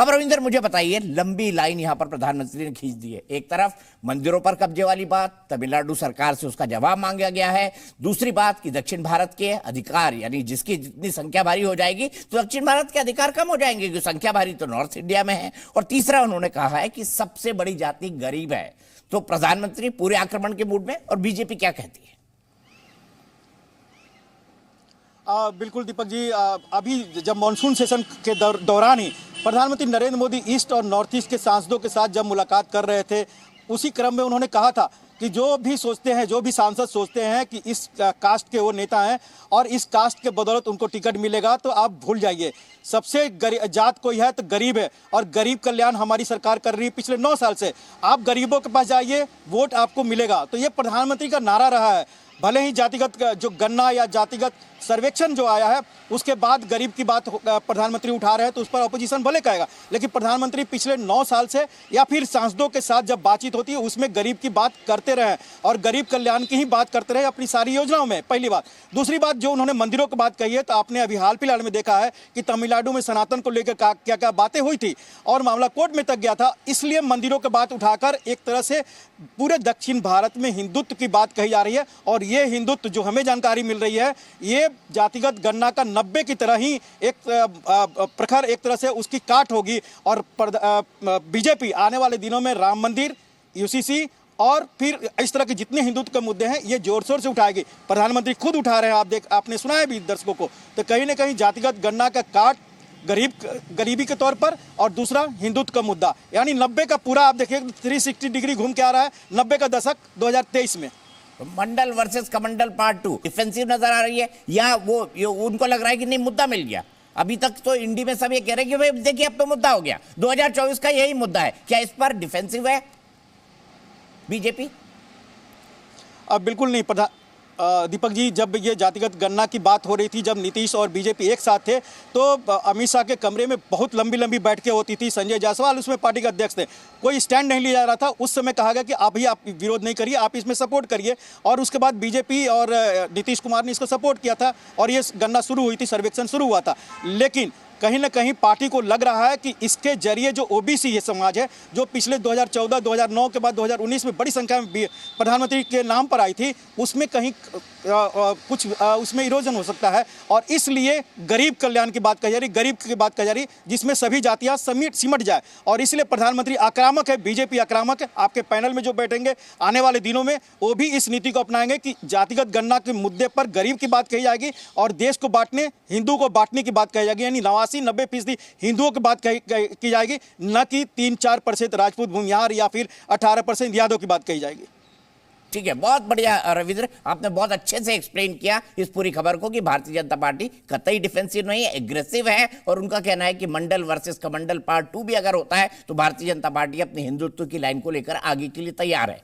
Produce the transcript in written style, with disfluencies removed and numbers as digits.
अब रविंदर मुझे बताइए, लंबी लाइन यहां पर प्रधानमंत्री ने खींच दी है। एक तरफ मंदिरों पर कब्जे वाली बात, तमिलनाडु सरकार से उसका जवाब मांगा गया है। दूसरी बात कि दक्षिण भारत के अधिकार, यानी जिसकी जितनी संख्या भारी हो जाएगी तो दक्षिण भारत के अधिकार कम हो जाएंगे, क्योंकि संख्या भारी तो नॉर्थ इंडिया में है। और तीसरा उन्होंने कहा है कि सबसे बड़ी जाति गरीब है। तो प्रधानमंत्री पूरे आक्रमण के मूड में, और बीजेपी क्या कहती है? बिल्कुल दीपक जी, अभी जब मानसून सेशन के दौरान ही प्रधानमंत्री नरेंद्र मोदी ईस्ट और नॉर्थ ईस्ट के सांसदों के साथ जब मुलाकात कर रहे थे, उसी क्रम में उन्होंने कहा था कि जो भी सोचते हैं, जो भी सांसद सोचते हैं कि इस कास्ट के वो नेता हैं और इस कास्ट के बदौलत उनको टिकट मिलेगा, तो आप भूल जाइए। सबसे जात कोई है तो गरीब है, और गरीब कल्याण हमारी सरकार कर रही है पिछले 9 साल से। आप गरीबों के पास जाइए, वोट आपको मिलेगा। तो ये प्रधानमंत्री का नारा रहा है। भले ही जातिगत जो गणना या जातिगत सर्वेक्षण जो आया है उसके बाद गरीब की बात प्रधानमंत्री उठा रहे हैं, तो उस पर अपोजिशन भले कहेगा, लेकिन प्रधानमंत्री पिछले 9 साल से या फिर सांसदों के साथ जब बातचीत होती है उसमें गरीब की बात करते रहे और गरीब कल्याण की ही बात करते रहे अपनी सारी योजनाओं में। पहली बात। दूसरी बात, जो उन्होंने मंदिरों की बात कही है, तो आपने अभी हाल फिलहाल में देखा है कि तमिलनाडु में सनातन को लेकर क्या क्या बातें हुई थी और मामला कोर्ट में तक गया था। इसलिए मंदिरों की बात उठाकर एक तरह से पूरे दक्षिण भारत में हिंदुत्व की बात कही जा रही है। और ये हिंदुत्व जो हमें जानकारी मिल रही है, ये जातिगत गणना का 90 की तरह ही एक प्रखर एक तरह से उसकी काट होगी। और बीजेपी आने वाले दिनों में राम मंदिर, यूसीसी और फिर इस तरह के जितने हिंदुत्व के मुद्दे हैं, ये जोर शोर से उठाएगी। प्रधानमंत्री खुद उठा रहे हैं, आपने सुना है भी दर्शकों को। तो कहीं ना कहीं जातिगत गणना का काट गरीबी के तौर पर, और दूसरा हिंदुत्व का मुद्दा, यानी 90 का पूरा आप देखिए 360 डिग्री घूम के आ रहा है 90 का दशक 2023 में। मंडल वर्सेस कमंडल पार्ट 2 डिफेंसिव नजर आ रही है, या वो उनको लग रहा है कि नहीं मुद्दा मिल गया? अभी तक तो इंडी में सब ये कह रहे हैं कि भाई देखिए अब तो मुद्दा हो गया, 2024 का यही मुद्दा है। क्या इस पर डिफेंसिव है बीजेपी? अब बिल्कुल नहीं। दीपक जी, जब ये जातिगत गणना की बात हो रही थी, जब नीतीश और बीजेपी एक साथ थे, तो अमित शाह के कमरे में बहुत लंबी लंबी बैठकें होती थी। संजय जायसवाल उसमें पार्टी के अध्यक्ष थे, कोई स्टैंड नहीं लिया जा रहा था। उस समय कहा गया कि आप विरोध नहीं करिए, आप इसमें सपोर्ट करिए। और उसके बाद बीजेपी और नीतीश कुमार ने इसको सपोर्ट किया था और ये गणना शुरू हुई थी, सर्वेक्षण शुरू हुआ था। लेकिन कहीं ना कहीं पार्टी को लग रहा है कि इसके जरिए जो ओबीसी ये समाज है, जो पिछले 2014, 2009 के बाद 2019 में बड़ी संख्या में प्रधानमंत्री के नाम पर आई थी, उसमें कहीं कुछ उसमें इरोजन हो सकता है। और इसलिए गरीब कल्याण की बात कही जा रही, गरीब की बात कही जा रही, जिसमें सभी जातियां सिमट जाए। और इसलिए प्रधानमंत्री आक्रामक है, बीजेपी आक्रामक है। आपके पैनल में जो बैठेंगे आने वाले दिनों में, वो भी इस नीति को अपनाएंगे कि जातिगत गणना के मुद्दे पर गरीब की बात कही जाएगी और देश को बांटने, हिंदू को बांटने की बात कही जाएगी। यानी 89-90% हिंदुओं की बात की जाएगी, न कि 3-4% राजपूत भूमिहार या फिर 18% यादव की बात कही जाएगी। ठीक है, बहुत बढ़िया रविंद्र, आपने बहुत अच्छे से एक्सप्लेन किया इस पूरी खबर को कि भारतीय जनता पार्टी कतई डिफेंसिव नहीं है, एग्रेसिव है। और उनका कहना है कि मंडल वर्सेस कमंडल पार्ट 2 भी अगर होता है तो भारतीय जनता पार्टी अपने हिंदुत्व की लाइन को लेकर आगे के लिए तैयार है।